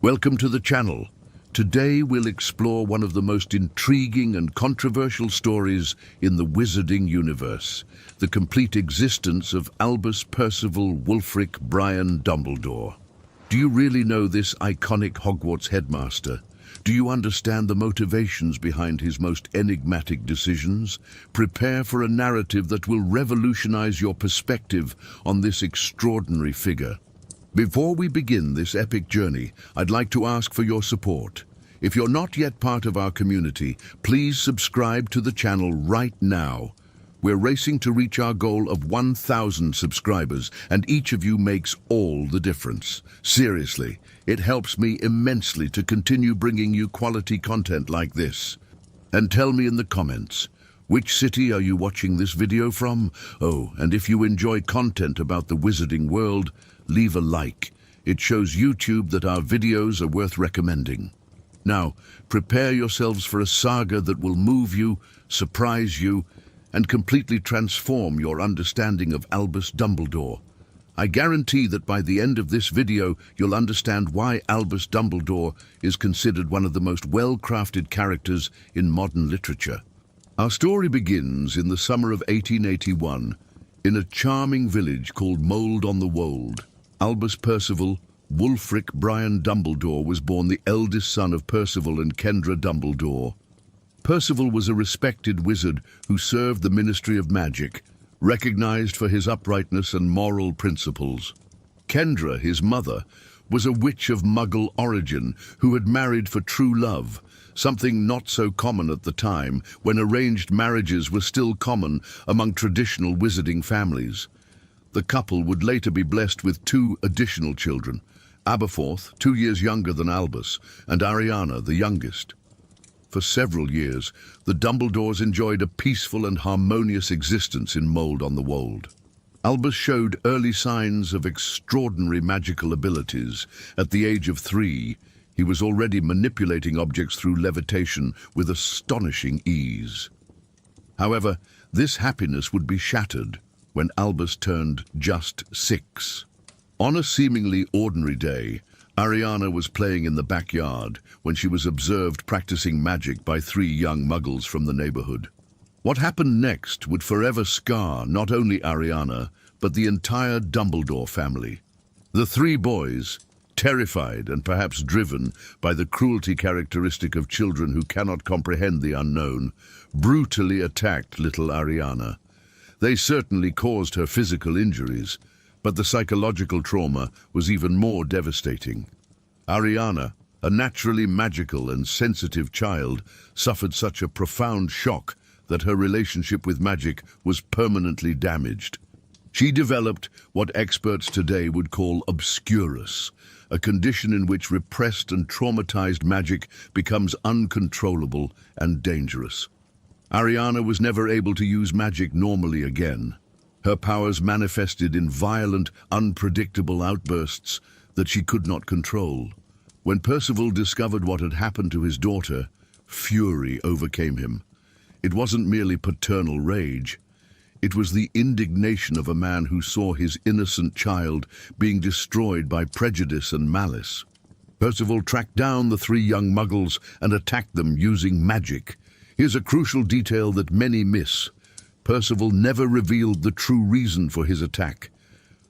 Welcome to the channel. Today we'll explore one of the most intriguing and controversial stories in the wizarding universe, the complete existence of Albus Percival Wulfric Brian Dumbledore. Do you really know this iconic Hogwarts headmaster? Do you understand the motivations behind his most enigmatic decisions? Prepare for a narrative that will revolutionize your perspective on this extraordinary figure. Before we begin this epic journey, I'd like to ask for your support. If you're not yet part of our community, please subscribe to the channel right now. We're racing to reach our goal of 1,000 subscribers, and each of you makes all the difference. Seriously, it helps me immensely to continue bringing you quality content like this. And tell me in the comments, which city are you watching this video from? Oh, and if you enjoy content about the wizarding world, leave a like. It shows YouTube that our videos are worth recommending. Now, prepare yourselves for a saga that will move you, surprise you, and completely transform your understanding of Albus Dumbledore. I guarantee that by the end of this video, you'll understand why Albus Dumbledore is considered one of the most well-crafted characters in modern literature. Our story begins in the summer of 1881, in a charming village called Mold on the Wold. Albus Percival Wulfric Brian Dumbledore was born the eldest son of Percival and Kendra Dumbledore. Percival was a respected wizard who served the Ministry of Magic, recognized for his uprightness and moral principles. Kendra, his mother, was a witch of Muggle origin who had married for true love, something not so common at the time when arranged marriages were still common among traditional wizarding families. The couple would later be blessed with 2 additional children, Aberforth, 2 years younger than Albus, and Ariana, the youngest. For several years, the Dumbledores enjoyed a peaceful and harmonious existence in Mold on the Wold. Albus showed early signs of extraordinary magical abilities. At the age of 3, he was already manipulating objects through levitation with astonishing ease. However, this happiness would be shattered when Albus turned just 6. On a seemingly ordinary day, Ariana was playing in the backyard when she was observed practicing magic by 3 young muggles from the neighborhood. What happened next would forever scar not only Ariana, but the entire Dumbledore family. The 3 boys, terrified and perhaps driven by the cruelty characteristic of children who cannot comprehend the unknown, brutally attacked little Ariana. They certainly caused her physical injuries, but the psychological trauma was even more devastating. Ariana, a naturally magical and sensitive child, suffered such a profound shock that her relationship with magic was permanently damaged. She developed what experts today would call obscurus, a condition in which repressed and traumatized magic becomes uncontrollable and dangerous. Ariana was never able to use magic normally again. Her powers manifested in violent, unpredictable outbursts that she could not control. When Percival discovered what had happened to his daughter, fury overcame him. It wasn't merely paternal rage. It was the indignation of a man who saw his innocent child being destroyed by prejudice and malice. Percival tracked down the 3 young muggles and attacked them using magic. Here's a crucial detail that many miss. Percival never revealed the true reason for his attack.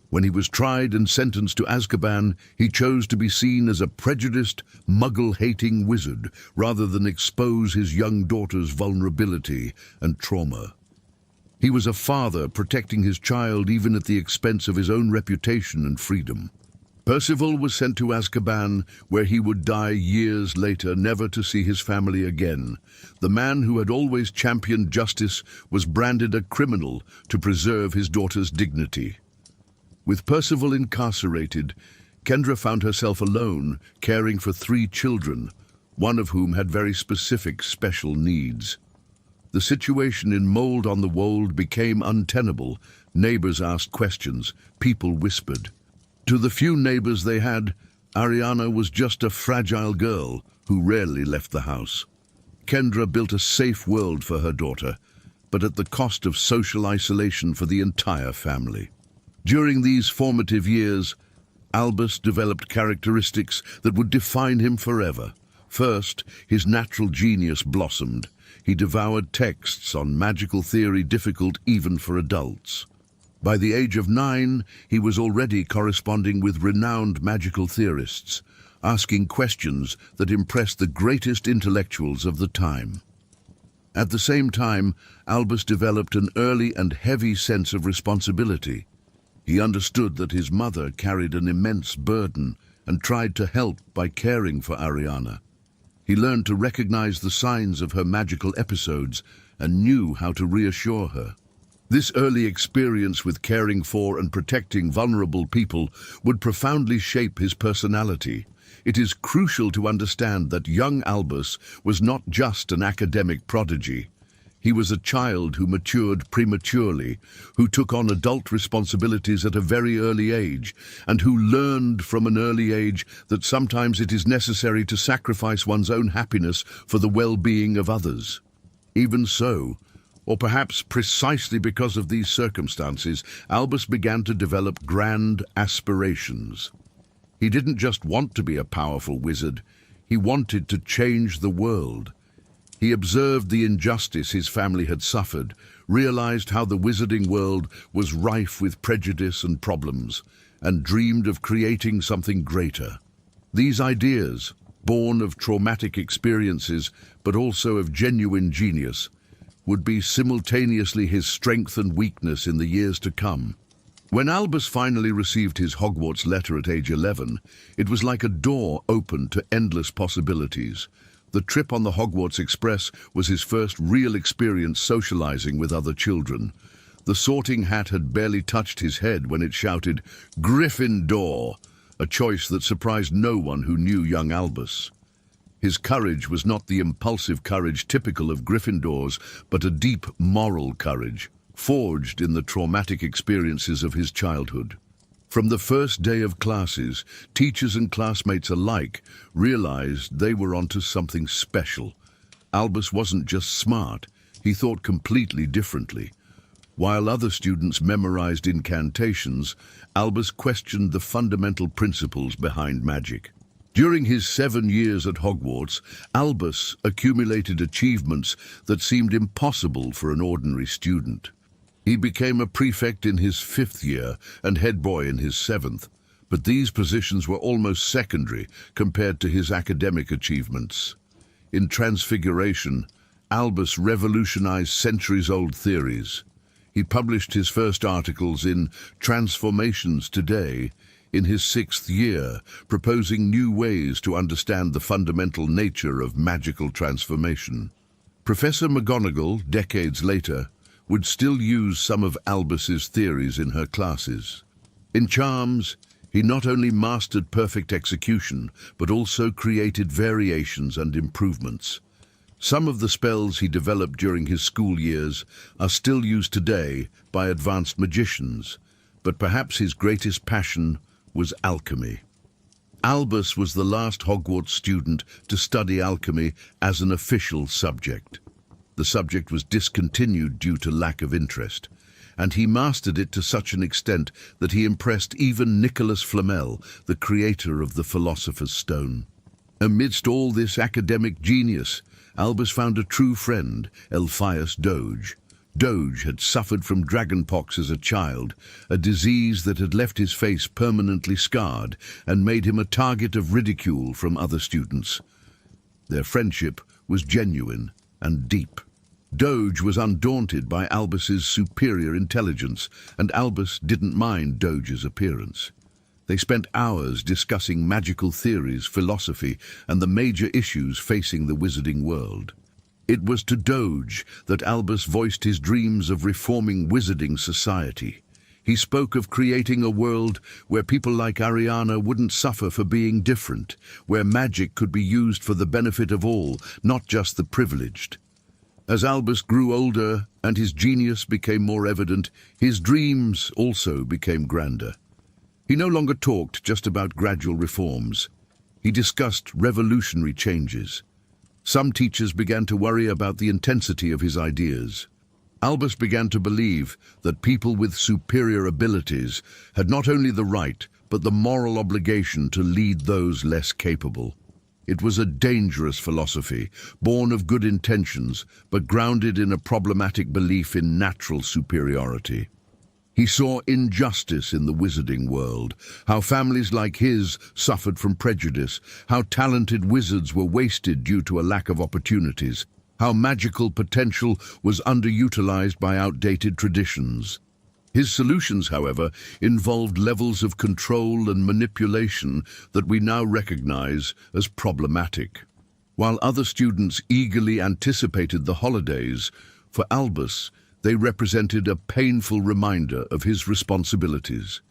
When he was tried and sentenced to Azkaban, he chose to be seen as a prejudiced, Muggle-hating wizard, rather than expose his young daughter's vulnerability and trauma. He was a father protecting his child even at the expense of his own reputation and freedom. Percival was sent to Azkaban, where he would die years later, never to see his family again. The man who had always championed justice was branded a criminal to preserve his daughter's dignity. With Percival incarcerated, Kendra found herself alone, caring for 3 children, one of whom had very specific special needs. The situation in Mold on the Wold became untenable. Neighbors asked questions, people whispered. To the few neighbors they had, Ariana was just a fragile girl who rarely left the house. Kendra built a safe world for her daughter, but at the cost of social isolation for the entire family. During these formative years, Albus developed characteristics that would define him forever. First, his natural genius blossomed. He devoured texts on magical theory difficult even for adults. By the age of 9, he was already corresponding with renowned magical theorists, asking questions that impressed the greatest intellectuals of the time. At the same time, Albus developed an early and heavy sense of responsibility. He understood that his mother carried an immense burden and tried to help by caring for Ariana. He learned to recognize the signs of her magical episodes and knew how to reassure her. This early experience with caring for and protecting vulnerable people would profoundly shape his personality. It is crucial to understand that young Albus was not just an academic prodigy. He was a child who matured prematurely, who took on adult responsibilities at a very early age, and who learned from an early age that sometimes it is necessary to sacrifice one's own happiness for the well-being of others. Even so, or perhaps precisely because of these circumstances, Albus began to develop grand aspirations. He didn't just want to be a powerful wizard, he wanted to change the world. He observed the injustice his family had suffered, realized how the wizarding world was rife with prejudice and problems, and dreamed of creating something greater. These ideas, born of traumatic experiences but also of genuine genius, would be simultaneously his strength and weakness in the years to come. When Albus finally received his Hogwarts letter at age 11, it was like a door opened to endless possibilities. The trip on the Hogwarts Express was his first real experience socializing with other children. The Sorting Hat had barely touched his head when it shouted, "Gryffindor!" a choice that surprised no one who knew young Albus. His courage was not the impulsive courage typical of Gryffindors, but a deep moral courage, forged in the traumatic experiences of his childhood. From the first day of classes, teachers and classmates alike realized they were onto something special. Albus wasn't just smart, he thought completely differently. While other students memorized incantations, Albus questioned the fundamental principles behind magic. During his 7 years at Hogwarts, Albus accumulated achievements that seemed impossible for an ordinary student. He became a prefect in his 5th year and head boy in his 7th, but these positions were almost secondary compared to his academic achievements. In Transfiguration, Albus revolutionized centuries-old theories. He published his first articles in Transformations Today in his 6th year, proposing new ways to understand the fundamental nature of magical transformation. Professor McGonagall, decades later, would still use some of Albus's theories in her classes. In Charms, he not only mastered perfect execution, but also created variations and improvements. Some of the spells he developed during his school years are still used today by advanced magicians, but perhaps his greatest passion was alchemy. Albus was the last Hogwarts student to study alchemy as an official subject. The subject was discontinued due to lack of interest, and he mastered it to such an extent that he impressed even Nicholas Flamel, the creator of the Philosopher's Stone. Amidst all this academic genius, Albus found a true friend, Elphias Doge. Doge had suffered from dragonpox as a child, a disease that had left his face permanently scarred and made him a target of ridicule from other students. Their friendship was genuine and deep. Doge was undaunted by Albus's superior intelligence, and Albus didn't mind Doge's appearance. They spent hours discussing magical theories, philosophy, and the major issues facing the wizarding world. It was to Doge that Albus voiced his dreams of reforming wizarding society. He spoke of creating a world where people like Ariana wouldn't suffer for being different, where magic could be used for the benefit of all, not just the privileged. As Albus grew older and his genius became more evident, his dreams also became grander. He no longer talked just about gradual reforms. He discussed revolutionary changes. Some teachers began to worry about the intensity of his ideas. Albus began to believe that people with superior abilities had not only the right, but the moral obligation to lead those less capable. It was a dangerous philosophy, born of good intentions, but grounded in a problematic belief in natural superiority. He saw injustice in the wizarding world, how families like his suffered from prejudice, how talented wizards were wasted due to a lack of opportunities, how magical potential was underutilized by outdated traditions. His solutions, however, involved levels of control and manipulation that we now recognize as problematic. While other students eagerly anticipated the holidays, for Albus, they represented a painful reminder of his responsibilities.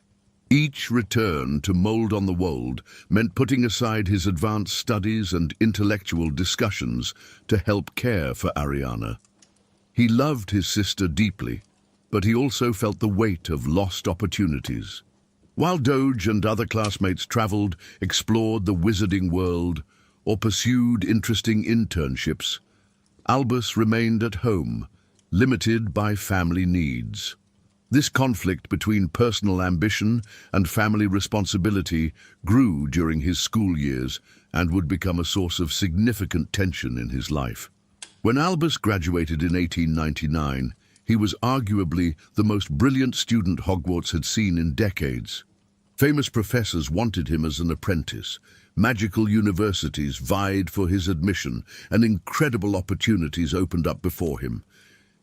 Each return to Mold on the Wold meant putting aside his advanced studies and intellectual discussions to help care for Ariana. He loved his sister deeply, but he also felt the weight of lost opportunities. While Doge and other classmates traveled, explored the wizarding world, or pursued interesting internships, Albus remained at home, limited by family needs. This conflict between personal ambition and family responsibility grew during his school years and would become a source of significant tension in his life. When Albus graduated in 1899, he was arguably the most brilliant student Hogwarts had seen in decades. Famous professors wanted him as an apprentice. Magical universities vied for his admission, and incredible opportunities opened up before him.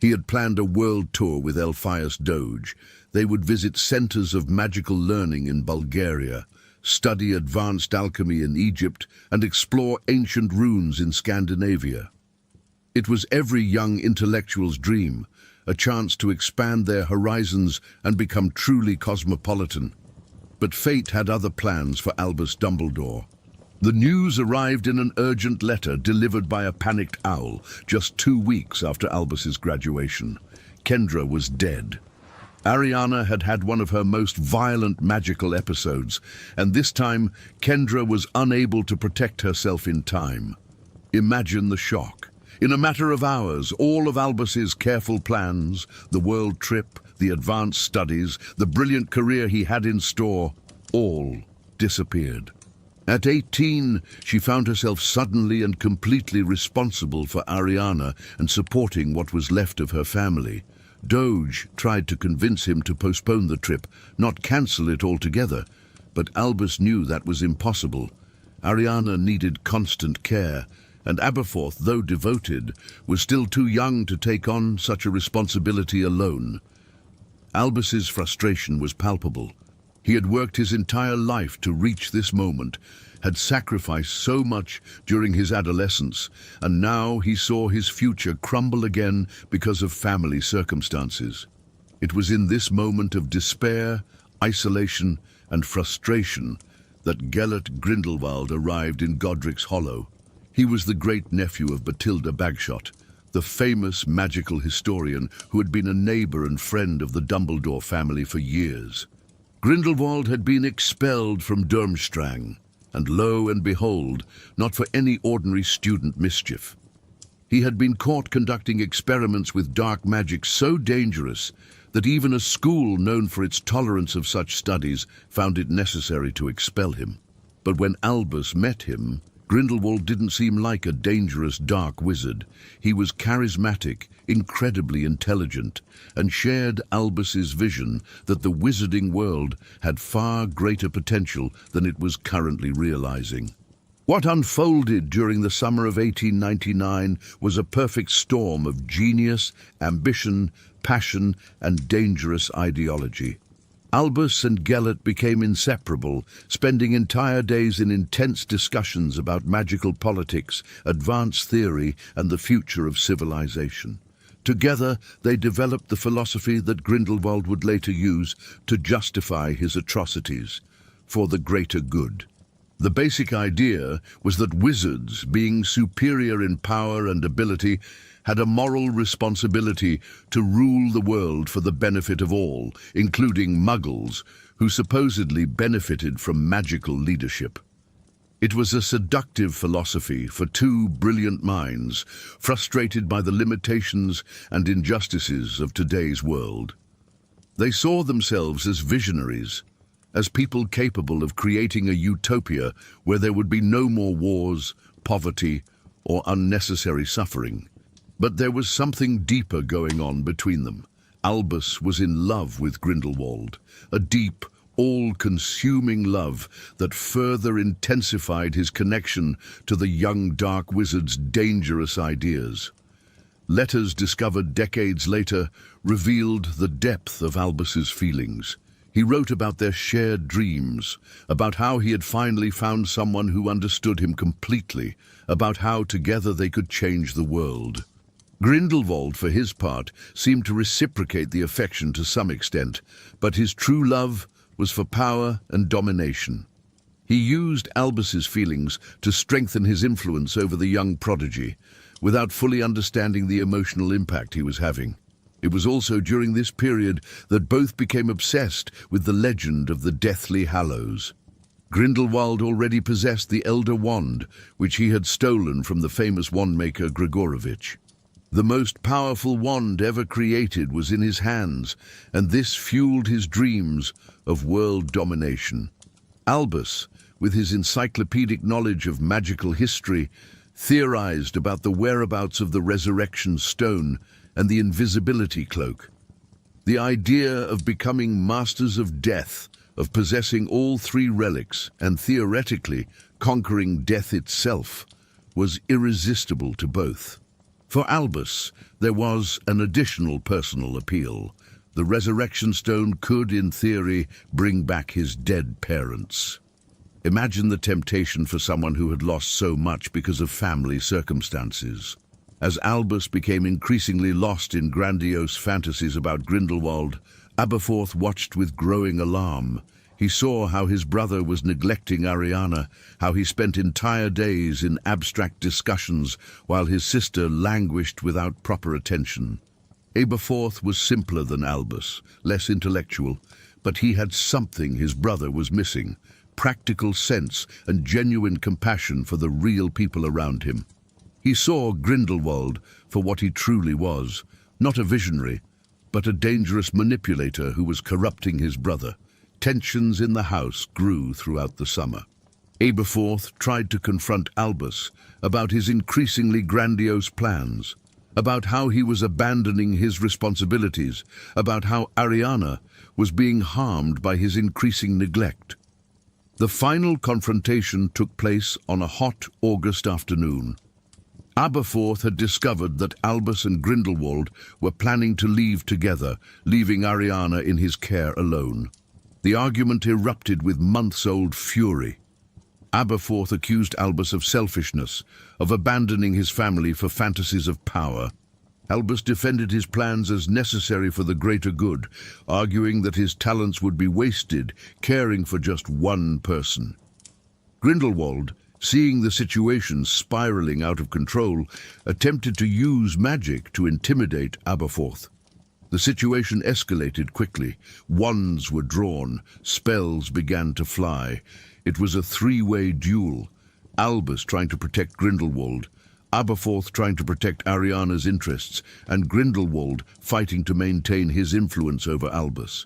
He had planned a world tour with Elphias Doge. They would visit centers of magical learning in Bulgaria, study advanced alchemy in Egypt, and explore ancient runes in Scandinavia. It was every young intellectual's dream, a chance to expand their horizons and become truly cosmopolitan. But fate had other plans for Albus Dumbledore. The news arrived in an urgent letter delivered by a panicked owl just 2 weeks after Albus's graduation. Kendra was dead. Ariana had had one of her most violent magical episodes, and this time Kendra was unable to protect herself in time. Imagine the shock. In a matter of hours, all of Albus's careful plans, the world trip, the advanced studies, the brilliant career he had in store, all disappeared. At 18, she found herself suddenly and completely responsible for Ariana and supporting what was left of her family. Doge tried to convince him to postpone the trip, not cancel it altogether, but Albus knew that was impossible. Ariana needed constant care, and Aberforth, though devoted, was still too young to take on such a responsibility alone. Albus's frustration was palpable. He had worked his entire life to reach this moment, had sacrificed so much during his adolescence, and now he saw his future crumble again because of family circumstances. It was in this moment of despair, isolation, and frustration that Gellert Grindelwald arrived in Godric's Hollow. He was the great-nephew of Bathilda Bagshot, the famous magical historian who had been a neighbor and friend of the Dumbledore family for years. Grindelwald had been expelled from Durmstrang, and lo and behold, not for any ordinary student mischief. He had been caught conducting experiments with dark magic so dangerous that even a school known for its tolerance of such studies found it necessary to expel him. But when Albus met him, Grindelwald didn't seem like a dangerous dark wizard. He was charismatic, incredibly intelligent, and shared Albus's vision that the wizarding world had far greater potential than it was currently realizing. What unfolded during the summer of 1899 was a perfect storm of genius, ambition, passion, and dangerous ideology. Albus and Gellert became inseparable, spending entire days in intense discussions about magical politics, advanced theory, and the future of civilization. Together, they developed the philosophy that Grindelwald would later use to justify his atrocities, for the greater good. The basic idea was that wizards, being superior in power and ability, had a moral responsibility to rule the world for the benefit of all, including muggles, who supposedly benefited from magical leadership. It was a seductive philosophy for two brilliant minds, frustrated by the limitations and injustices of today's world. They saw themselves as visionaries, as people capable of creating a utopia where there would be no more wars, poverty, or unnecessary suffering. But there was something deeper going on between them. Albus was in love with Grindelwald, a deep, all-consuming love that further intensified his connection to the young dark wizard's dangerous ideas. Letters discovered decades later revealed the depth of Albus's feelings. He wrote about their shared dreams, about how he had finally found someone who understood him completely, about how together they could change the world. Grindelwald, for his part, seemed to reciprocate the affection to some extent, but his true love was for power and domination. He used Albus's feelings to strengthen his influence over the young prodigy, without fully understanding the emotional impact he was having. It was also during this period that both became obsessed with the legend of the Deathly Hallows. Grindelwald already possessed the Elder Wand, which he had stolen from the famous wandmaker Gregorovitch. The most powerful wand ever created was in his hands, and this fueled his dreams of world domination. Albus, with his encyclopedic knowledge of magical history, theorized about the whereabouts of the Resurrection Stone and the Invisibility Cloak. The idea of becoming masters of death, of possessing all three relics and theoretically conquering death itself, was irresistible to both. For Albus, there was an additional personal appeal. The Resurrection Stone could, in theory, bring back his dead parents. Imagine the temptation for someone who had lost so much because of family circumstances. As Albus became increasingly lost in grandiose fantasies about Grindelwald, Aberforth watched with growing alarm. He saw how his brother was neglecting Ariana, how he spent entire days in abstract discussions while his sister languished without proper attention. Aberforth was simpler than Albus, less intellectual, but he had something his brother was missing: practical sense and genuine compassion for the real people around him. He saw Grindelwald for what he truly was, not a visionary, but a dangerous manipulator who was corrupting his brother. Tensions in the house grew throughout the summer. Aberforth tried to confront Albus about his increasingly grandiose plans, about how he was abandoning his responsibilities, about how Ariana was being harmed by his increasing neglect. The final confrontation took place on a hot August afternoon. Aberforth had discovered that Albus and Grindelwald were planning to leave together, leaving Ariana in his care alone. The argument erupted with months-old fury. Aberforth accused Albus of selfishness, of abandoning his family for fantasies of power. Albus defended his plans as necessary for the greater good, arguing that his talents would be wasted caring for just one person. Grindelwald, seeing the situation spiraling out of control, attempted to use magic to intimidate Aberforth. The situation escalated quickly. Wands were drawn, spells began to fly. It was a three-way duel. Albus trying to protect Grindelwald, Aberforth trying to protect Ariana's interests, and Grindelwald fighting to maintain his influence over Albus.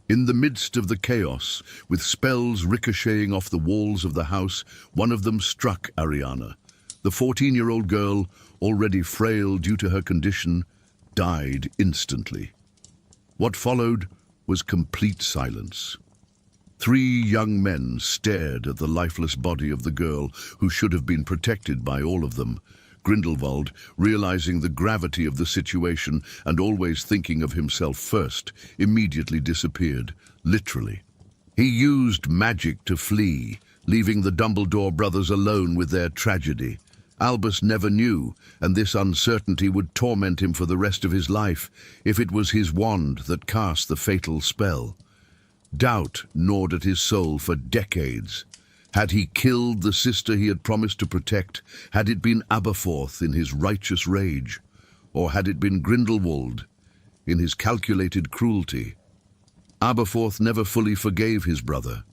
In the midst of the chaos, with spells ricocheting off the walls of the house, one of them struck Ariana. The 14-year-old girl, already frail due to her condition, died instantly. What followed was complete silence. 3 young men stared at the lifeless body of the girl who should have been protected by all of them. Grindelwald, realizing the gravity of the situation and always thinking of himself first, immediately disappeared, literally. He used magic to flee, leaving the Dumbledore brothers alone with their tragedy. Albus never knew, and this uncertainty would torment him for the rest of his life if it was his wand that cast the fatal spell. Doubt gnawed at his soul for decades. Had he killed the sister he had promised to protect? Had it been Aberforth in his righteous rage? Or had it been Grindelwald in his calculated cruelty? Aberforth never fully forgave his brother.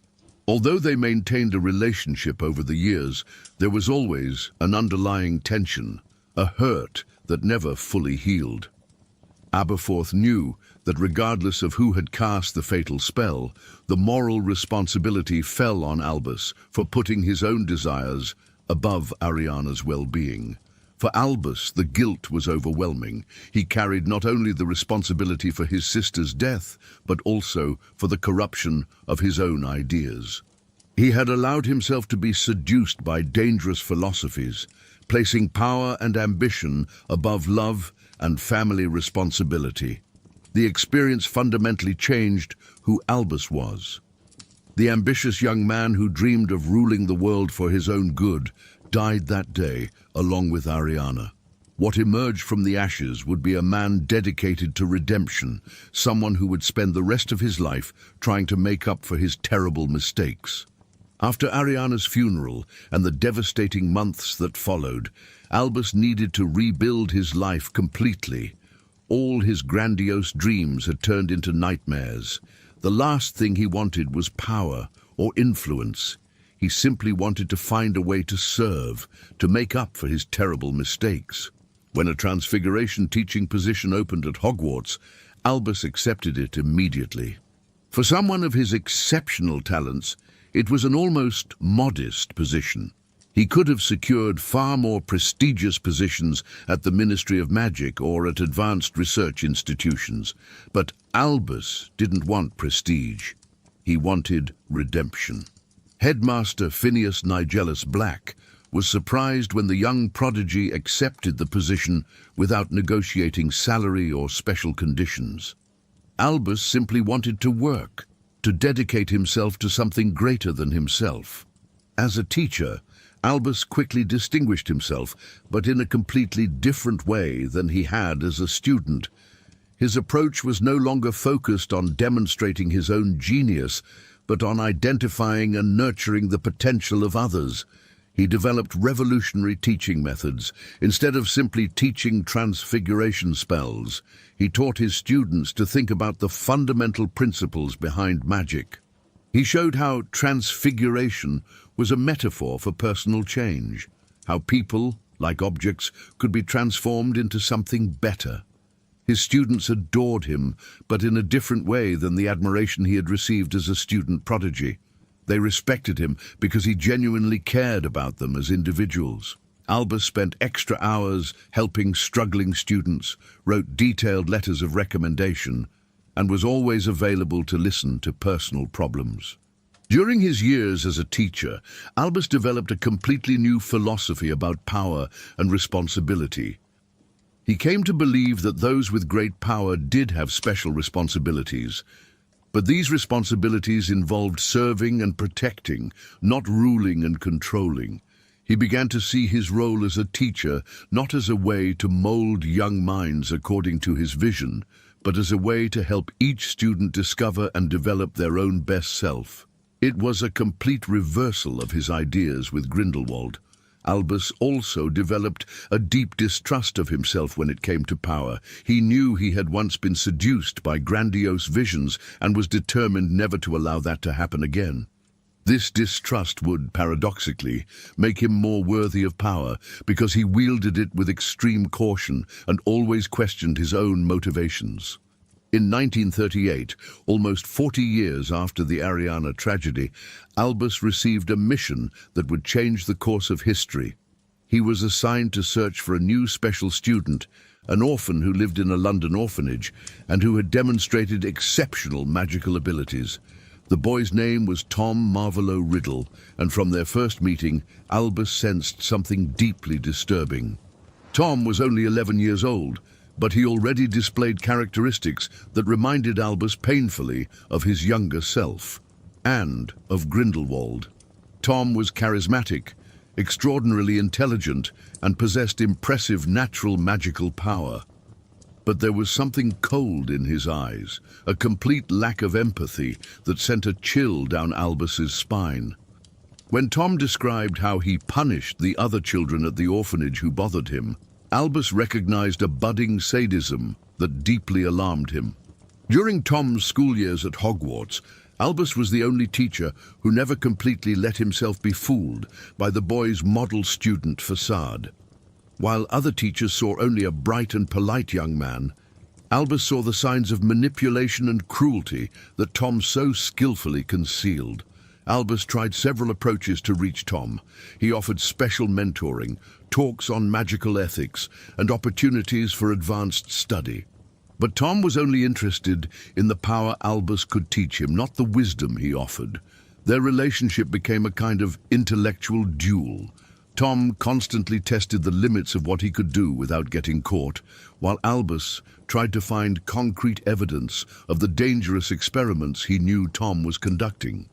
Although they maintained a relationship over the years, there was always an underlying tension, a hurt that never fully healed. Aberforth knew that regardless of who had cast the fatal spell, the moral responsibility fell on Albus for putting his own desires above Ariana's well-being. For Albus, the guilt was overwhelming. He carried not only the responsibility for his sister's death, but also for the corruption of his own ideas. He had allowed himself to be seduced by dangerous philosophies, placing power and ambition above love and family responsibility. The experience fundamentally changed who Albus was. The ambitious young man who dreamed of ruling the world for his own good died that day, along with Ariana. What emerged from the ashes would be a man dedicated to redemption, someone who would spend the rest of his life trying to make up for his terrible mistakes. After Ariana's funeral and the devastating months that followed, Albus needed to rebuild his life completely. All his grandiose dreams had turned into nightmares. The last thing he wanted was power or influence. He simply wanted to find a way to serve, to make up for his terrible mistakes. When a transfiguration teaching position opened at Hogwarts, Albus accepted it immediately. For someone of his exceptional talents, it was an almost modest position. He could have secured far more prestigious positions at the Ministry of Magic or at advanced research institutions. But Albus didn't want prestige. He wanted redemption. Headmaster Phineas Nigellus Black was surprised when the young prodigy accepted the position without negotiating salary or special conditions. Albus simply wanted to work, to dedicate himself to something greater than himself. As a teacher, Albus quickly distinguished himself, but in a completely different way than he had as a student. His approach was no longer focused on demonstrating his own genius, but on identifying and nurturing the potential of others. He developed revolutionary teaching methods. Instead of simply teaching transfiguration spells, he taught his students to think about the fundamental principles behind magic. He showed how transfiguration was a metaphor for personal change, how people, like objects, could be transformed into something better. His students adored him, but in a different way than the admiration he had received as a student prodigy. They respected him because he genuinely cared about them as individuals. Albus spent extra hours helping struggling students, wrote detailed letters of recommendation, and was always available to listen to personal problems. During his years as a teacher, Albus developed a completely new philosophy about power and responsibility. He came to believe that those with great power did have special responsibilities, but these responsibilities involved serving and protecting, not ruling and controlling. He began to see his role as a teacher not as a way to mold young minds according to his vision, but as a way to help each student discover and develop their own best self. It was a complete reversal of his ideas with Grindelwald. Albus also developed a deep distrust of himself when it came to power. He knew he had once been seduced by grandiose visions and was determined never to allow that to happen again. This distrust would, paradoxically, make him more worthy of power because he wielded it with extreme caution and always questioned his own motivations. In 1938, almost 40 years after the Ariana tragedy, Albus received a mission that would change the course of history. He was assigned to search for a new special student, an orphan who lived in a London orphanage and who had demonstrated exceptional magical abilities. The boy's name was Tom Marvolo Riddle, and from their first meeting, Albus sensed something deeply disturbing. Tom was only 11 years old, but he already displayed characteristics that reminded Albus painfully of his younger self, and of Grindelwald. Tom was charismatic, extraordinarily intelligent, and possessed impressive natural magical power. But there was something cold in his eyes, a complete lack of empathy that sent a chill down Albus's spine. When Tom described how he punished the other children at the orphanage who bothered him, Albus recognized a budding sadism that deeply alarmed him. During Tom's school years at Hogwarts, Albus was the only teacher who never completely let himself be fooled by the boy's model student facade. While other teachers saw only a bright and polite young man, Albus saw the signs of manipulation and cruelty that Tom so skillfully concealed. Albus tried several approaches to reach Tom. He offered special mentoring, talks on magical ethics, and opportunities for advanced study. But Tom was only interested in the power Albus could teach him, not the wisdom he offered. Their relationship became a kind of intellectual duel. Tom constantly tested the limits of what he could do without getting caught, while Albus tried to find concrete evidence of the dangerous experiments he knew Tom was conducting.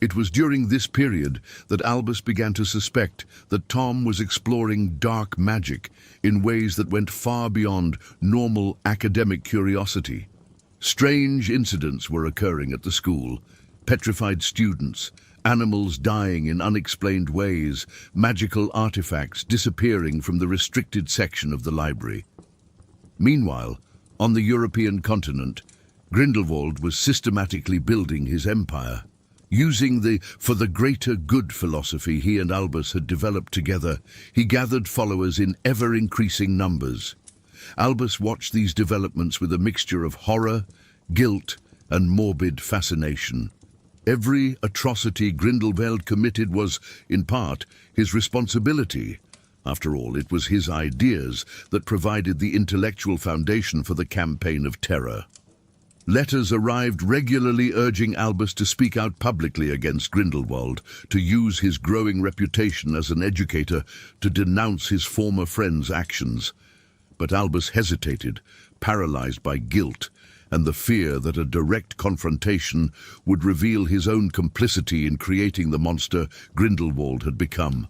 It was during this period that Albus began to suspect that Tom was exploring dark magic in ways that went far beyond normal academic curiosity. Strange incidents were occurring at the school: petrified students, animals dying in unexplained ways, magical artifacts disappearing from the restricted section of the library. Meanwhile, on the European continent, Grindelwald was systematically building his empire. Using the "for the greater good" philosophy he and Albus had developed together, he gathered followers in ever-increasing numbers. Albus watched these developments with a mixture of horror, guilt, and morbid fascination. Every atrocity Grindelwald committed was, in part, his responsibility. After all, it was his ideas that provided the intellectual foundation for the campaign of terror. Letters arrived regularly urging Albus to speak out publicly against Grindelwald, to use his growing reputation as an educator to denounce his former friend's actions. But Albus hesitated, paralyzed by guilt and the fear that a direct confrontation would reveal his own complicity in creating the monster Grindelwald had become.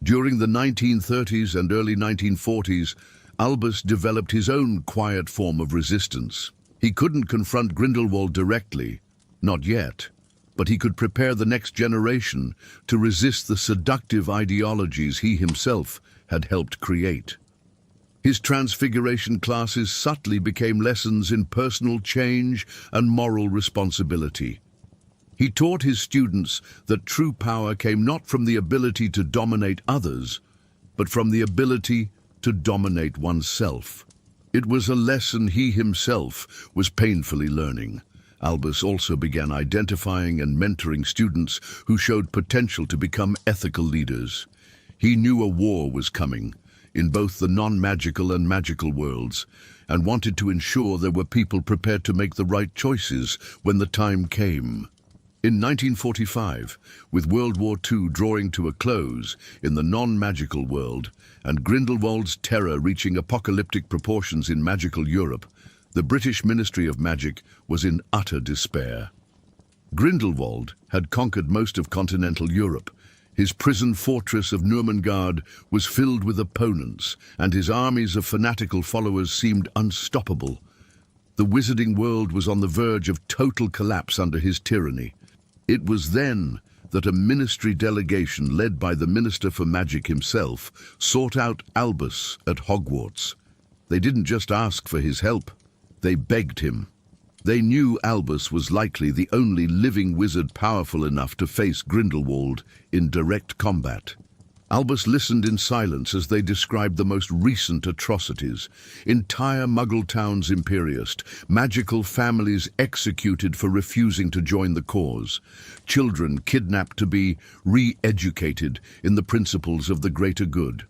During the 1930s and early 1940s, Albus developed his own quiet form of resistance. He couldn't confront Grindelwald directly, not yet, but he could prepare the next generation to resist the seductive ideologies he himself had helped create. His transfiguration classes subtly became lessons in personal change and moral responsibility. He taught his students that true power came not from the ability to dominate others, but from the ability to dominate oneself. It was a lesson he himself was painfully learning. Albus also began identifying and mentoring students who showed potential to become ethical leaders. He knew a war was coming, in both the non-magical and magical worlds, and wanted to ensure there were people prepared to make the right choices when the time came. In 1945, with World War II drawing to a close in the non-magical world, and Grindelwald's terror reaching apocalyptic proportions in magical Europe, the British Ministry of Magic was in utter despair. Grindelwald had conquered most of continental Europe. His prison fortress of Nurmengard was filled with opponents, and his armies of fanatical followers seemed unstoppable. The wizarding world was on the verge of total collapse under his tyranny. It was then that a ministry delegation led by the Minister for Magic himself sought out Albus at Hogwarts. They didn't just ask for his help, they begged him. They knew Albus was likely the only living wizard powerful enough to face Grindelwald in direct combat. Albus listened in silence as they described the most recent atrocities. Entire Muggle towns imperioused, magical families executed for refusing to join the cause, children kidnapped to be re-educated in the principles of the greater good.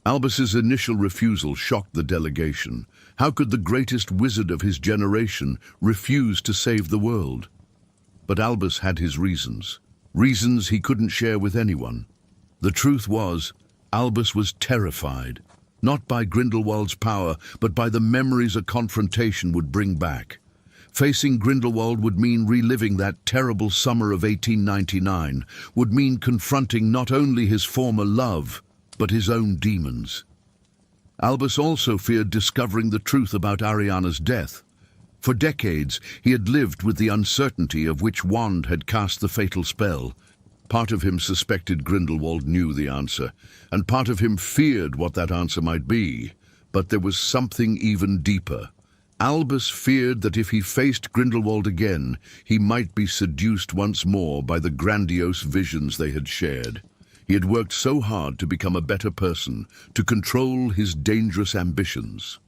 Albus's initial refusal shocked the delegation. How could the greatest wizard of his generation refuse to save the world? But Albus had his reasons he couldn't share with anyone. The truth was, Albus was terrified, not by Grindelwald's power, but by the memories a confrontation would bring back. Facing Grindelwald would mean reliving that terrible summer of 1899, would mean confronting not only his former love, but his own demons. Albus also feared discovering the truth about Ariana's death. For decades, he had lived with the uncertainty of which wand had cast the fatal spell. Part of him suspected Grindelwald knew the answer, and part of him feared what that answer might be. But there was something even deeper. Albus feared that if he faced Grindelwald again, he might be seduced once more by the grandiose visions they had shared. He had worked so hard to become a better person, to control his dangerous ambitions.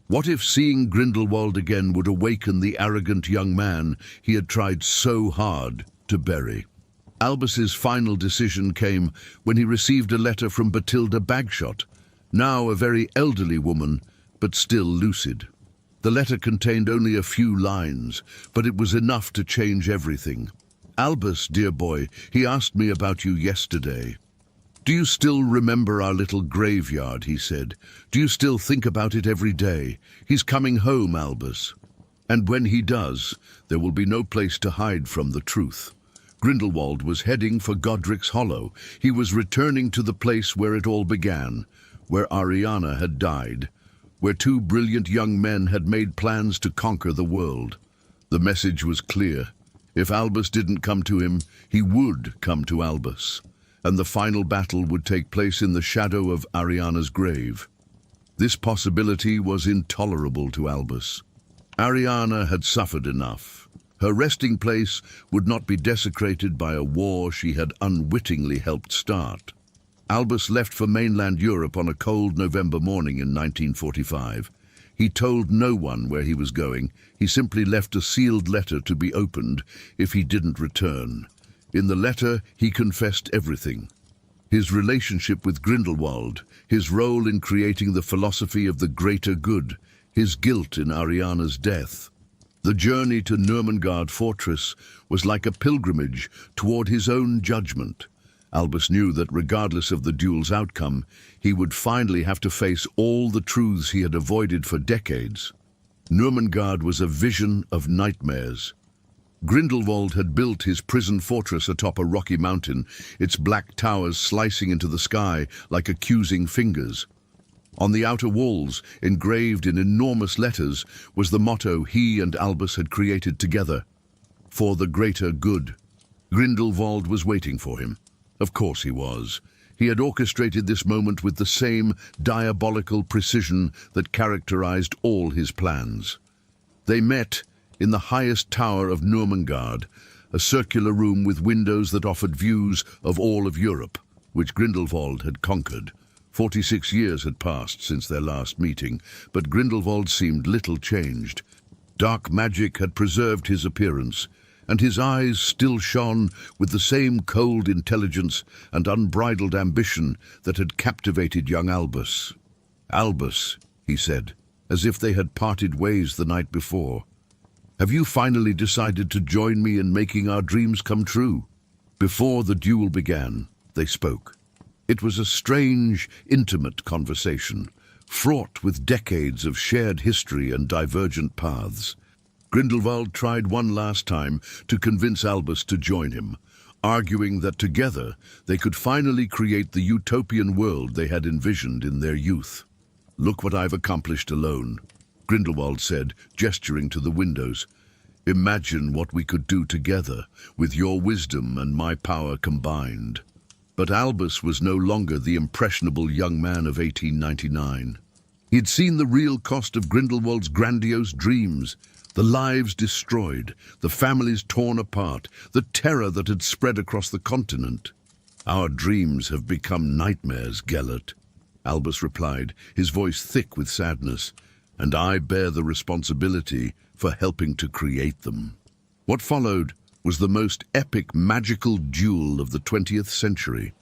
What if seeing Grindelwald again would awaken the arrogant young man he had tried so hard to bury? Albus's final decision came when he received a letter from Bathilda Bagshot, now a very elderly woman, but still lucid. The letter contained only a few lines, but it was enough to change everything. "Albus, dear boy, he asked me about you yesterday. Do you still remember our little graveyard?" he said. "Do you still think about it every day? He's coming home, Albus. And when he does, there will be no place to hide from the truth." Grindelwald was heading for Godric's Hollow. He was returning to the place where it all began, where Ariana had died, where two brilliant young men had made plans to conquer the world. The message was clear. If Albus didn't come to him, he would come to Albus, and the final battle would take place in the shadow of Ariana's grave. This possibility was intolerable to Albus. Ariana had suffered enough. Her resting place would not be desecrated by a war she had unwittingly helped start. Albus left for mainland Europe on a cold November morning in 1945. He told no one where he was going. He simply left a sealed letter to be opened if he didn't return. In the letter, he confessed everything. His relationship with Grindelwald, his role in creating the philosophy of the greater good, his guilt in Ariana's death. The journey to Nurmengard Fortress was like a pilgrimage toward his own judgment. Albus knew that regardless of the duel's outcome, he would finally have to face all the truths he had avoided for decades. Nurmengard was a vision of nightmares. Grindelwald had built his prison fortress atop a rocky mountain, its black towers slicing into the sky like accusing fingers. On the outer walls, engraved in enormous letters, was the motto he and Albus had created together: "For the greater good." Grindelwald was waiting for him. Of course he was. He had orchestrated this moment with the same diabolical precision that characterized all his plans. They met in the highest tower of Nurmengard, a circular room with windows that offered views of all of Europe, which Grindelwald had conquered. 46 years had passed since their last meeting, but Grindelwald seemed little changed. Dark magic had preserved his appearance, and his eyes still shone with the same cold intelligence and unbridled ambition that had captivated young Albus. "Albus," he said, as if they had parted ways the night before, "have you finally decided to join me in making our dreams come true?" Before the duel began, they spoke. It was a strange, intimate conversation, fraught with decades of shared history and divergent paths. Grindelwald tried one last time to convince Albus to join him, arguing that together they could finally create the utopian world they had envisioned in their youth. "Look what I've accomplished alone," Grindelwald said, gesturing to the windows. "Imagine what we could do together, with your wisdom and my power combined." But Albus was no longer the impressionable young man of 1899. He had seen the real cost of Grindelwald's grandiose dreams: the lives destroyed, the families torn apart, the terror that had spread across the continent. "Our dreams have become nightmares, Gellert," Albus replied, his voice thick with sadness, "and I bear the responsibility for helping to create them." What followed was the most epic magical duel of the 20th century.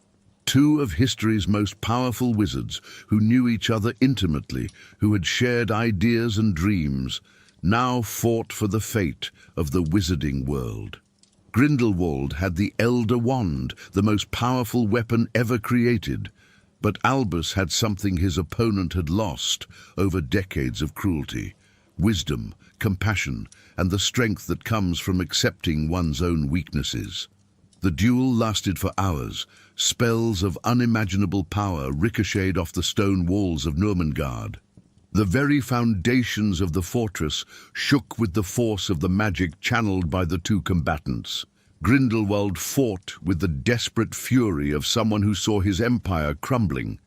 Two of history's most powerful wizards, who knew each other intimately, who had shared ideas and dreams, now fought for the fate of the wizarding world. Grindelwald had the Elder Wand, the most powerful weapon ever created, but Albus had something his opponent had lost over decades of cruelty: wisdom, compassion, and the strength that comes from accepting one's own weaknesses. The duel lasted for hours. Spells of unimaginable power ricocheted off the stone walls of Nurmengard. The very foundations of the fortress shook with the force of the magic channeled by the two combatants. Grindelwald fought with the desperate fury of someone who saw his empire crumbling.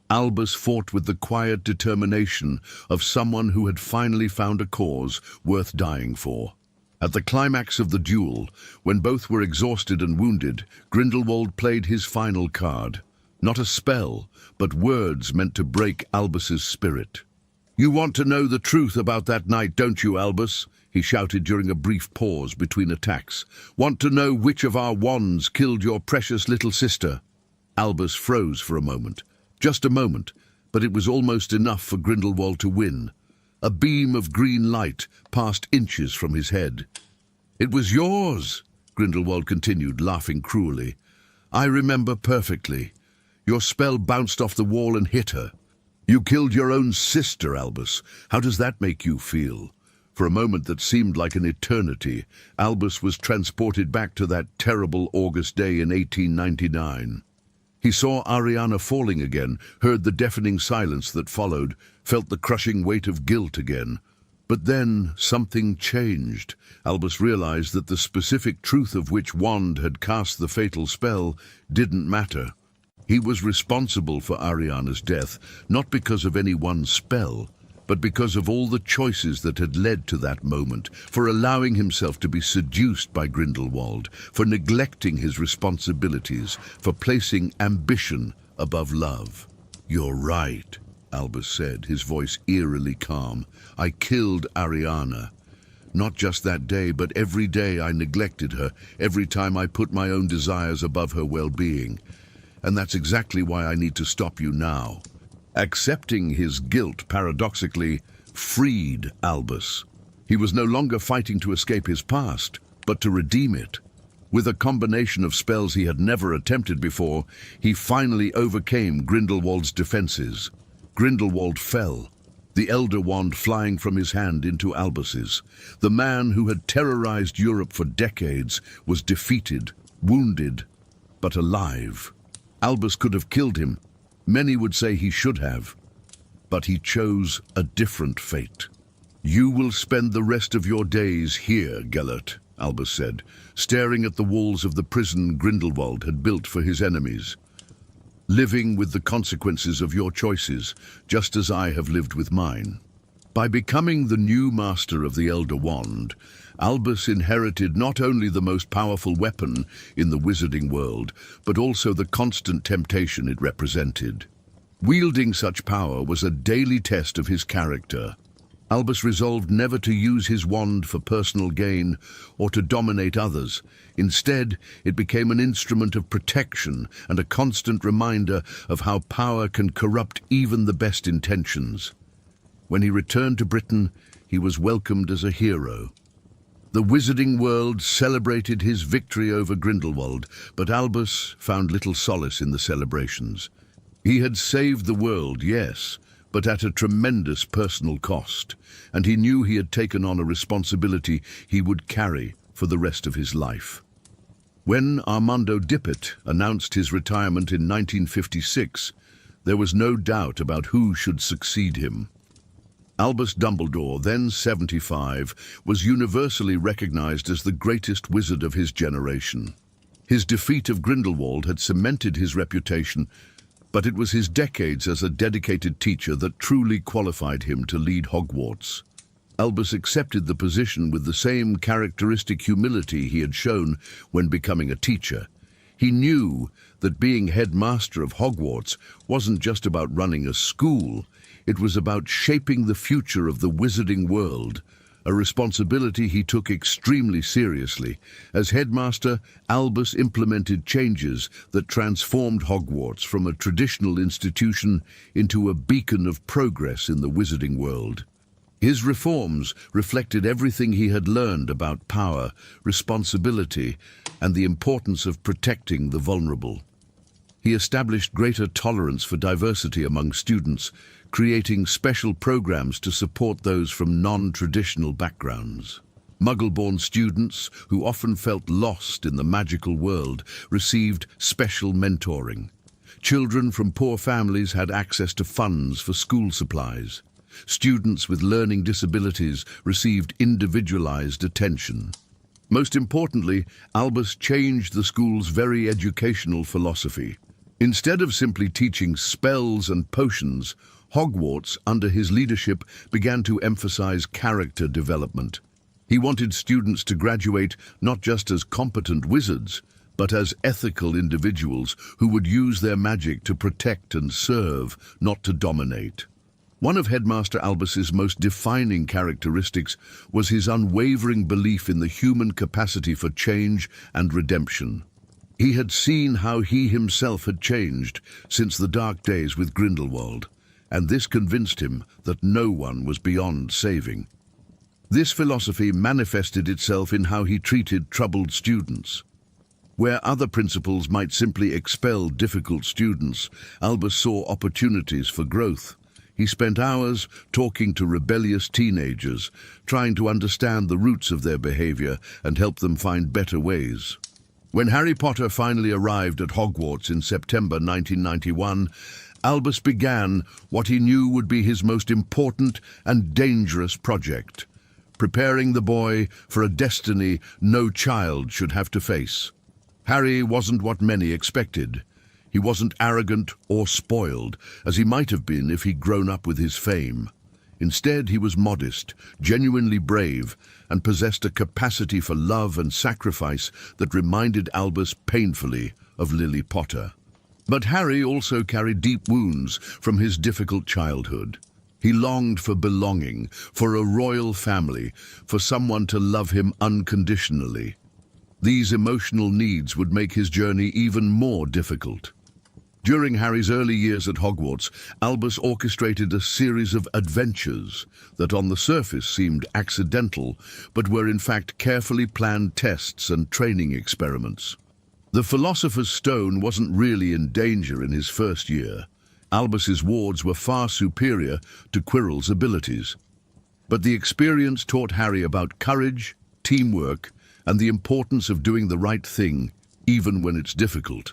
Albus fought with the quiet determination of someone who had finally found a cause worth dying for. At the climax of the duel, when both were exhausted and wounded, Grindelwald played his final card. Not a spell, but words meant to break Albus's spirit. "You want to know the truth about that night, don't you, Albus?" he shouted during a brief pause between attacks. "Want to know which of our wands killed your precious little sister?" Albus froze for a moment. Just a moment, but it was almost enough for Grindelwald to win. A beam of green light passed inches from his head. "It was yours," Grindelwald continued, laughing cruelly. "I remember perfectly. Your spell bounced off the wall and hit her. You killed your own sister, Albus. How does that make you feel?" For a moment that seemed like an eternity, Albus was transported back to that terrible August day in 1899. He saw Ariana falling again, heard the deafening silence that followed, felt the crushing weight of guilt again. But then something changed. Albus realized that the specific truth of which wand had cast the fatal spell didn't matter. He was responsible for Ariana's death, not because of any one spell, but because of all the choices that had led to that moment, for allowing himself to be seduced by Grindelwald, for neglecting his responsibilities, for placing ambition above love. "You're right," Albus said, his voice eerily calm. "I killed Ariana. Not just that day, but every day I neglected her, every time I put my own desires above her well-being. And that's exactly why I need to stop you now." Accepting his guilt, paradoxically, freed Albus. He was no longer fighting to escape his past, but to redeem it. With a combination of spells he had never attempted before, he finally overcame Grindelwald's defenses. Grindelwald fell, the Elder Wand flying from his hand into Albus's. The man who had terrorized Europe for decades was defeated, wounded, but alive. Albus could have killed him. Many would say he should have, but he chose a different fate. "You will spend the rest of your days here, Gellert," Albus said, staring at the walls of the prison Grindelwald had built for his enemies. "Living with the consequences of your choices, just as I have lived with mine." By becoming the new master of the Elder Wand, Albus inherited not only the most powerful weapon in the wizarding world, but also the constant temptation it represented. Wielding such power was a daily test of his character. Albus resolved never to use his wand for personal gain or to dominate others. Instead, it became an instrument of protection and a constant reminder of how power can corrupt even the best intentions. When he returned to Britain, he was welcomed as a hero. The wizarding world celebrated his victory over Grindelwald, but Albus found little solace in the celebrations. He had saved the world, yes, but at a tremendous personal cost, and he knew he had taken on a responsibility he would carry for the rest of his life. When Armando Dippet announced his retirement in 1956, there was no doubt about who should succeed him. Albus Dumbledore, then 75, was universally recognized as the greatest wizard of his generation. His defeat of Grindelwald had cemented his reputation, but it was his decades as a dedicated teacher that truly qualified him to lead Hogwarts. Albus accepted the position with the same characteristic humility he had shown when becoming a teacher. He knew that being headmaster of Hogwarts wasn't just about running a school. It was about shaping the future of the wizarding world, a responsibility he took extremely seriously. As headmaster, Albus implemented changes that transformed Hogwarts from a traditional institution into a beacon of progress in the wizarding world. His reforms reflected everything he had learned about power, responsibility, and the importance of protecting the vulnerable. He established greater tolerance for diversity among students, creating special programs to support those from non-traditional backgrounds. Muggle-born students, who often felt lost in the magical world, received special mentoring. Children from poor families had access to funds for school supplies. Students with learning disabilities received individualized attention. Most importantly, Albus changed the school's very educational philosophy. Instead of simply teaching spells and potions, Hogwarts, under his leadership, began to emphasize character development. He wanted students to graduate not just as competent wizards, but as ethical individuals who would use their magic to protect and serve, not to dominate. One of Headmaster Albus's most defining characteristics was his unwavering belief in the human capacity for change and redemption. He had seen how he himself had changed since the dark days with Grindelwald, and this convinced him that no one was beyond saving. This philosophy manifested itself in how he treated troubled students. Where other principals might simply expel difficult students, Albus saw opportunities for growth. He spent hours talking to rebellious teenagers, trying to understand the roots of their behavior and help them find better ways. When Harry Potter finally arrived at Hogwarts in September 1991, Albus began what he knew would be his most important and dangerous project, preparing the boy for a destiny no child should have to face. Harry wasn't what many expected. He wasn't arrogant or spoiled, as he might have been if he'd grown up with his fame. Instead, he was modest, genuinely brave, and possessed a capacity for love and sacrifice that reminded Albus painfully of Lily Potter. But Harry also carried deep wounds from his difficult childhood. He longed for belonging, for a royal family, for someone to love him unconditionally. These emotional needs would make his journey even more difficult. During Harry's early years at Hogwarts, Albus orchestrated a series of adventures that on the surface seemed accidental, but were in fact carefully planned tests and training experiments. The Philosopher's Stone wasn't really in danger in his first year. Albus's wards were far superior to Quirrell's abilities. But the experience taught Harry about courage, teamwork, and the importance of doing the right thing, even when it's difficult.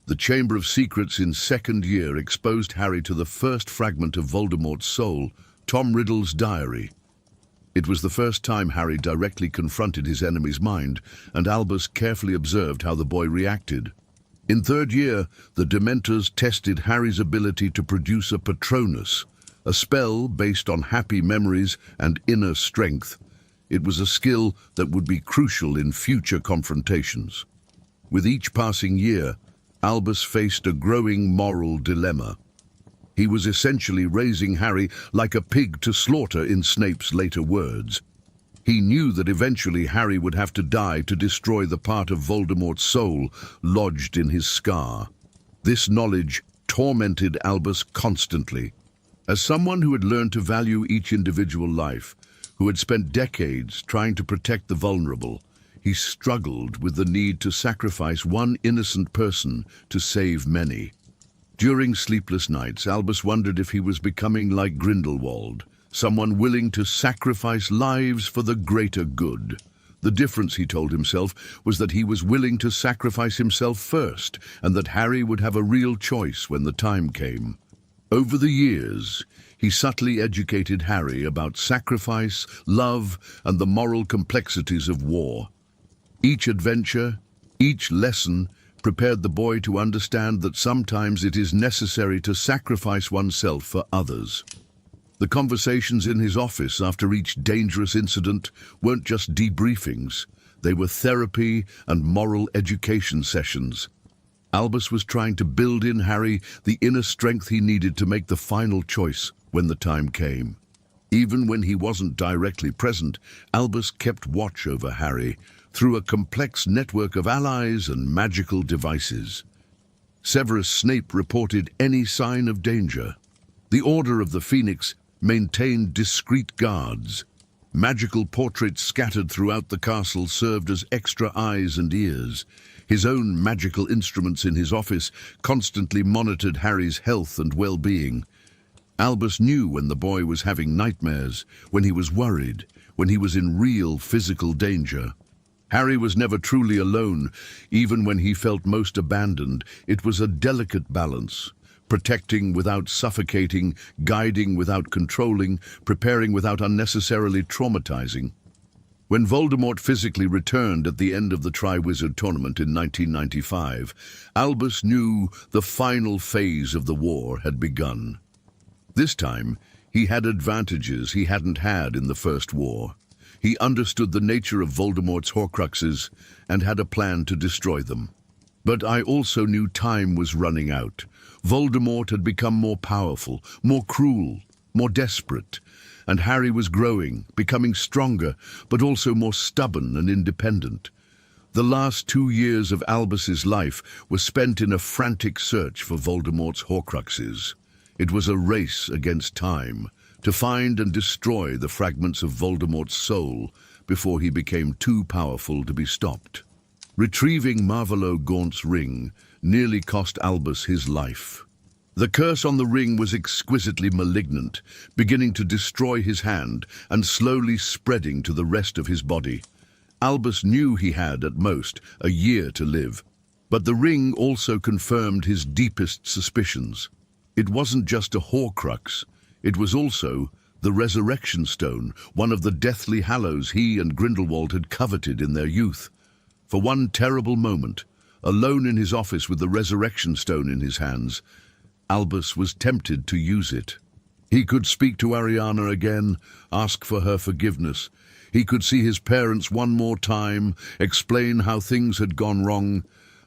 The Chamber of Secrets in second year exposed Harry to the first fragment of Voldemort's soul, Tom Riddle's diary. It was the first time Harry directly confronted his enemy's mind, and Albus carefully observed how the boy reacted. In third year, the Dementors tested Harry's ability to produce a Patronus, a spell based on happy memories and inner strength. It was a skill that would be crucial in future confrontations. With each passing year, Albus faced a growing moral dilemma. He was essentially raising Harry like a pig to slaughter, in Snape's later words. He knew that eventually Harry would have to die to destroy the part of Voldemort's soul lodged in his scar. This knowledge tormented Albus constantly. As someone who had learned to value each individual life, who had spent decades trying to protect the vulnerable, he struggled with the need to sacrifice one innocent person to save many. During sleepless nights, Albus wondered if he was becoming like Grindelwald, someone willing to sacrifice lives for the greater good. The difference, he told himself, was that he was willing to sacrifice himself first, and that Harry would have a real choice when the time came. Over the years, he subtly educated Harry about sacrifice, love, and the moral complexities of war. Each adventure, each lesson, prepared the boy to understand that sometimes it is necessary to sacrifice oneself for others. The conversations in his office after each dangerous incident weren't just debriefings, they were therapy and moral education sessions. Albus was trying to build in Harry the inner strength he needed to make the final choice when the time came. Even when he wasn't directly present, Albus kept watch over Harry through a complex network of allies and magical devices. Severus Snape reported any sign of danger. The Order of the Phoenix maintained discreet guards. Magical portraits scattered throughout the castle served as extra eyes and ears. His own magical instruments in his office constantly monitored Harry's health and well-being. Albus knew when the boy was having nightmares, when he was worried, when he was in real physical danger. Harry was never truly alone, even when he felt most abandoned. It was a delicate balance, protecting without suffocating, guiding without controlling, preparing without unnecessarily traumatizing. When Voldemort physically returned at the end of the Triwizard Tournament in 1995, Albus knew the final phase of the war had begun. This time, he had advantages he hadn't had in the First War. He understood the nature of Voldemort's Horcruxes and had a plan to destroy them. But I also knew time was running out. Voldemort had become more powerful, more cruel, more desperate, and Harry was growing, becoming stronger, but also more stubborn and independent. The last 2 years of Albus's life were spent in a frantic search for Voldemort's Horcruxes. It was a race against time, to find and destroy the fragments of Voldemort's soul before he became too powerful to be stopped. Retrieving Marvolo Gaunt's ring nearly cost Albus his life. The curse on the ring was exquisitely malignant, beginning to destroy his hand and slowly spreading to the rest of his body. Albus knew he had, at most, a year to live. But the ring also confirmed his deepest suspicions. It wasn't just a Horcrux, it was also the Resurrection Stone, one of the deathly hallows he and Grindelwald had coveted in their youth. For one terrible moment, alone in his office with the Resurrection Stone in his hands, Albus was tempted to use it. He could speak to Ariana again, ask for her forgiveness. He could see his parents one more time, explain how things had gone wrong.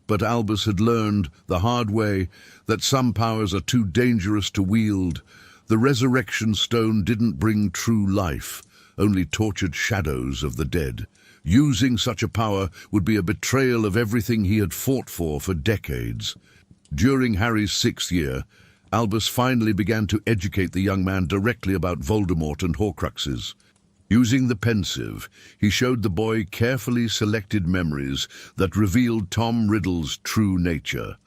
But Albus had learned, the hard way, that some powers are too dangerous to wield. The Resurrection Stone didn't bring true life, only tortured shadows of the dead. Using such a power would be a betrayal of everything he had fought for decades. During Harry's 6th year, Albus finally began to educate the young man directly about Voldemort and Horcruxes. Using the pensieve, he showed the boy carefully selected memories that revealed Tom Riddle's true nature,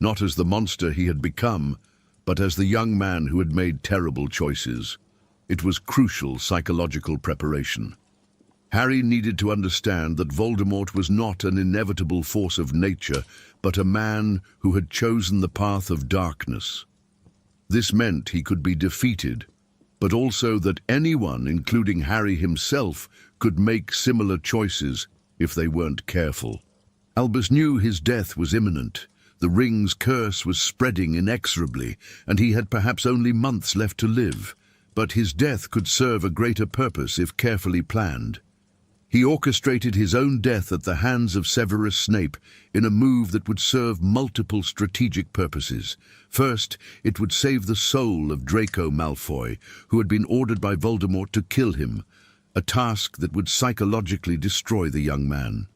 not as the monster he had become, but as the young man who had made terrible choices. It was crucial psychological preparation. Harry needed to understand that Voldemort was not an inevitable force of nature, but a man who had chosen the path of darkness. This meant he could be defeated, but also that anyone, including Harry himself, could make similar choices if they weren't careful. Albus knew his death was imminent. The ring's curse was spreading inexorably, and he had perhaps only months left to live. But his death could serve a greater purpose if carefully planned. He orchestrated his own death at the hands of Severus Snape in a move that would serve multiple strategic purposes. First, it would save the soul of Draco Malfoy, who had been ordered by Voldemort to kill him, a task that would psychologically destroy the young man.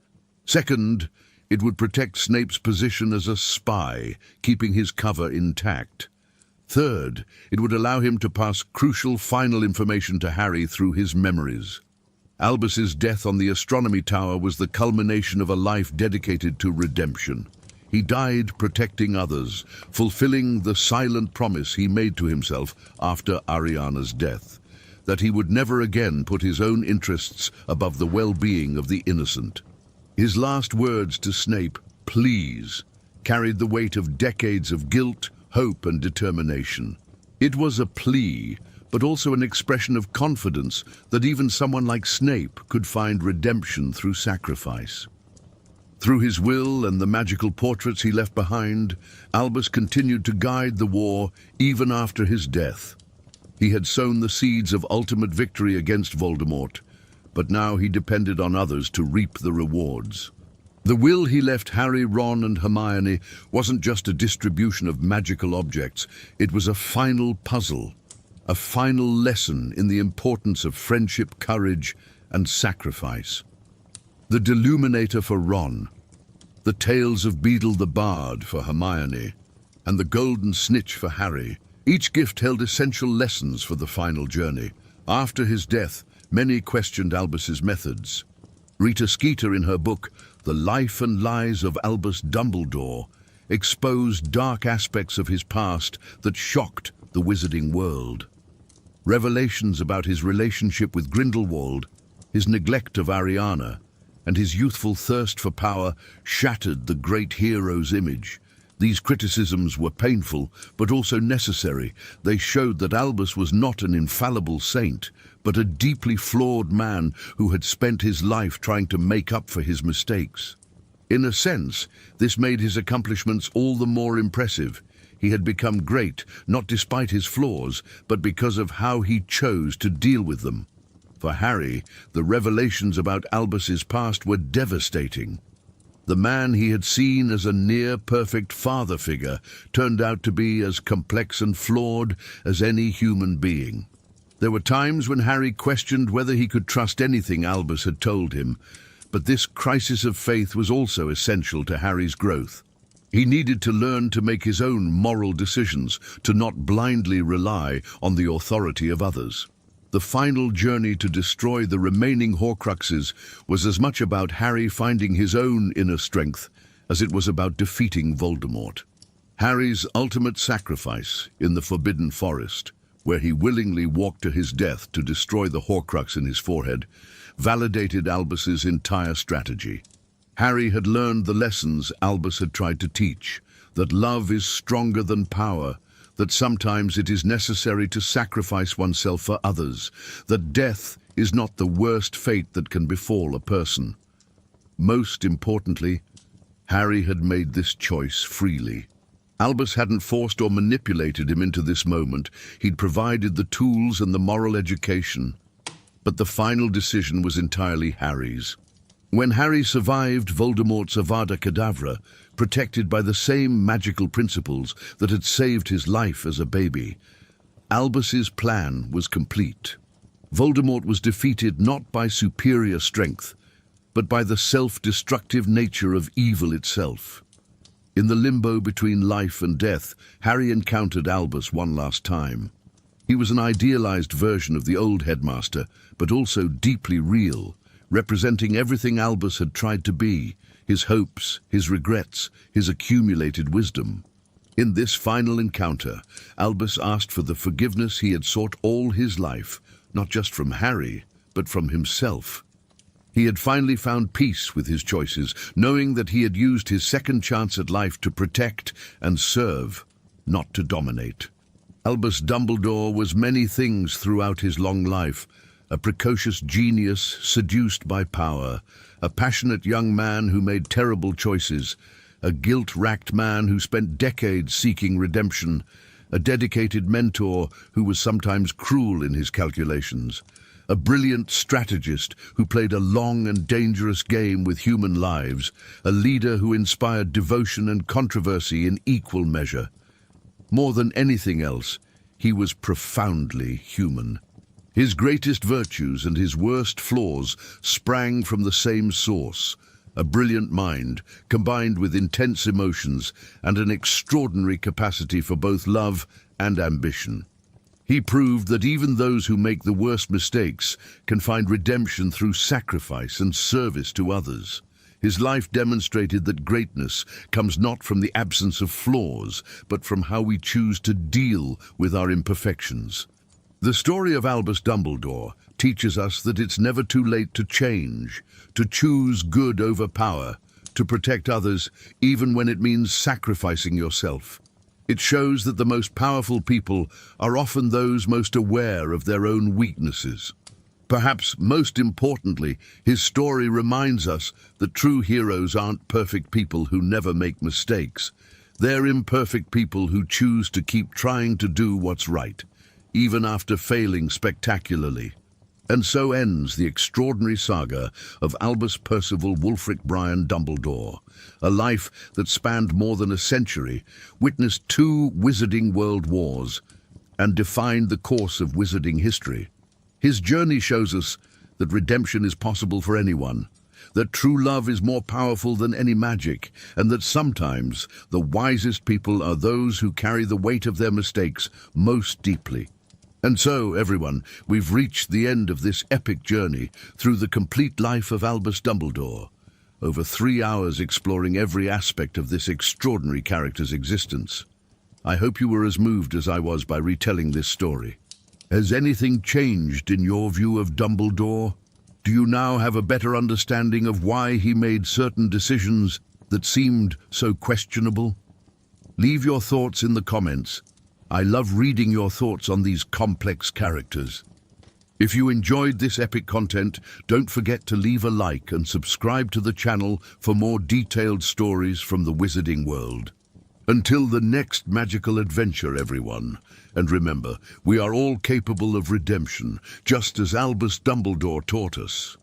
Second, it would protect Snape's position as a spy, keeping his cover intact. Third, it would allow him to pass crucial final information to Harry through his memories. Albus's death on the astronomy tower was the culmination of a life dedicated to redemption. He died protecting others, fulfilling the silent promise he made to himself after Ariana's death, that he would never again put his own interests above the well-being of the innocent. His last words to Snape, "Please," carried the weight of decades of guilt, hope, and determination. It was a plea, but also an expression of confidence that even someone like Snape could find redemption through sacrifice. Through his will and the magical portraits he left behind, Albus continued to guide the war even after his death. He had sown the seeds of ultimate victory against Voldemort, but now he depended on others to reap the rewards. The will he left Harry, Ron, and Hermione wasn't just a distribution of magical objects, it was a final puzzle. A final lesson in the importance of friendship, courage, and sacrifice. The Deluminator for Ron, the Tales of Beedle the Bard for Hermione, and the Golden Snitch for Harry. Each gift held essential lessons for the final journey. After his death, many questioned Albus's methods. Rita Skeeter, in her book, The Life and Lies of Albus Dumbledore, exposed dark aspects of his past that shocked the wizarding world. Revelations about his relationship with Grindelwald, his neglect of Ariana, and his youthful thirst for power shattered the great hero's image. These criticisms were painful, but also necessary. They showed that Albus was not an infallible saint, but a deeply flawed man who had spent his life trying to make up for his mistakes. In a sense, this made his accomplishments all the more impressive. He had become great, not despite his flaws, but because of how he chose to deal with them. For Harry, the revelations about Albus's past were devastating. The man he had seen as a near-perfect father figure turned out to be as complex and flawed as any human being. There were times when Harry questioned whether he could trust anything Albus had told him, but this crisis of faith was also essential to Harry's growth. He needed to learn to make his own moral decisions, to not blindly rely on the authority of others. The final journey to destroy the remaining Horcruxes was as much about Harry finding his own inner strength as it was about defeating Voldemort. Harry's ultimate sacrifice in the Forbidden Forest, where he willingly walked to his death to destroy the Horcrux in his forehead, validated Albus's entire strategy. Harry had learned the lessons Albus had tried to teach, that love is stronger than power, that sometimes it is necessary to sacrifice oneself for others, that death is not the worst fate that can befall a person. Most importantly, Harry had made this choice freely. Albus hadn't forced or manipulated him into this moment. He'd provided the tools and the moral education. But the final decision was entirely Harry's. When Harry survived Voldemort's Avada Kedavra, protected by the same magical principles that had saved his life as a baby, Albus's plan was complete. Voldemort was defeated not by superior strength, but by the self-destructive nature of evil itself. In the limbo between life and death, Harry encountered Albus one last time. He was an idealized version of the old headmaster, but also deeply real, representing everything Albus had tried to be, his hopes, his regrets, his accumulated wisdom. In this final encounter, Albus asked for the forgiveness he had sought all his life, not just from Harry, but from himself. He had finally found peace with his choices, knowing that he had used his second chance at life to protect and serve, not to dominate. Albus Dumbledore was many things throughout his long life: a precocious genius seduced by power, a passionate young man who made terrible choices, a guilt-racked man who spent decades seeking redemption, a dedicated mentor who was sometimes cruel in his calculations, a brilliant strategist who played a long and dangerous game with human lives, a leader who inspired devotion and controversy in equal measure. More than anything else, he was profoundly human. His greatest virtues and his worst flaws sprang from the same source: a brilliant mind, combined with intense emotions and an extraordinary capacity for both love and ambition. He proved that even those who make the worst mistakes can find redemption through sacrifice and service to others. His life demonstrated that greatness comes not from the absence of flaws, but from how we choose to deal with our imperfections. The story of Albus Dumbledore teaches us that it's never too late to change, to choose good over power, to protect others, even when it means sacrificing yourself. It shows that the most powerful people are often those most aware of their own weaknesses. Perhaps most importantly, his story reminds us that true heroes aren't perfect people who never make mistakes. They're imperfect people who choose to keep trying to do what's right, even after failing spectacularly. And so ends the extraordinary saga of Albus Percival Wulfric Brian Dumbledore, a life that spanned more than a century, witnessed 2 wizarding world wars, and defined the course of wizarding history. His journey shows us that redemption is possible for anyone, that true love is more powerful than any magic, and that sometimes the wisest people are those who carry the weight of their mistakes most deeply. And so, everyone, we've reached the end of this epic journey through the complete life of Albus Dumbledore. Over 3 hours exploring every aspect of this extraordinary character's existence. I hope you were as moved as I was by retelling this story. Has anything changed in your view of Dumbledore? Do you now have a better understanding of why he made certain decisions that seemed so questionable? Leave your thoughts in the comments. I love reading your thoughts on these complex characters. If you enjoyed this epic content, don't forget to leave a like and subscribe to the channel for more detailed stories from the wizarding world. Until the next magical adventure, everyone. And remember, we are all capable of redemption, just as Albus Dumbledore taught us.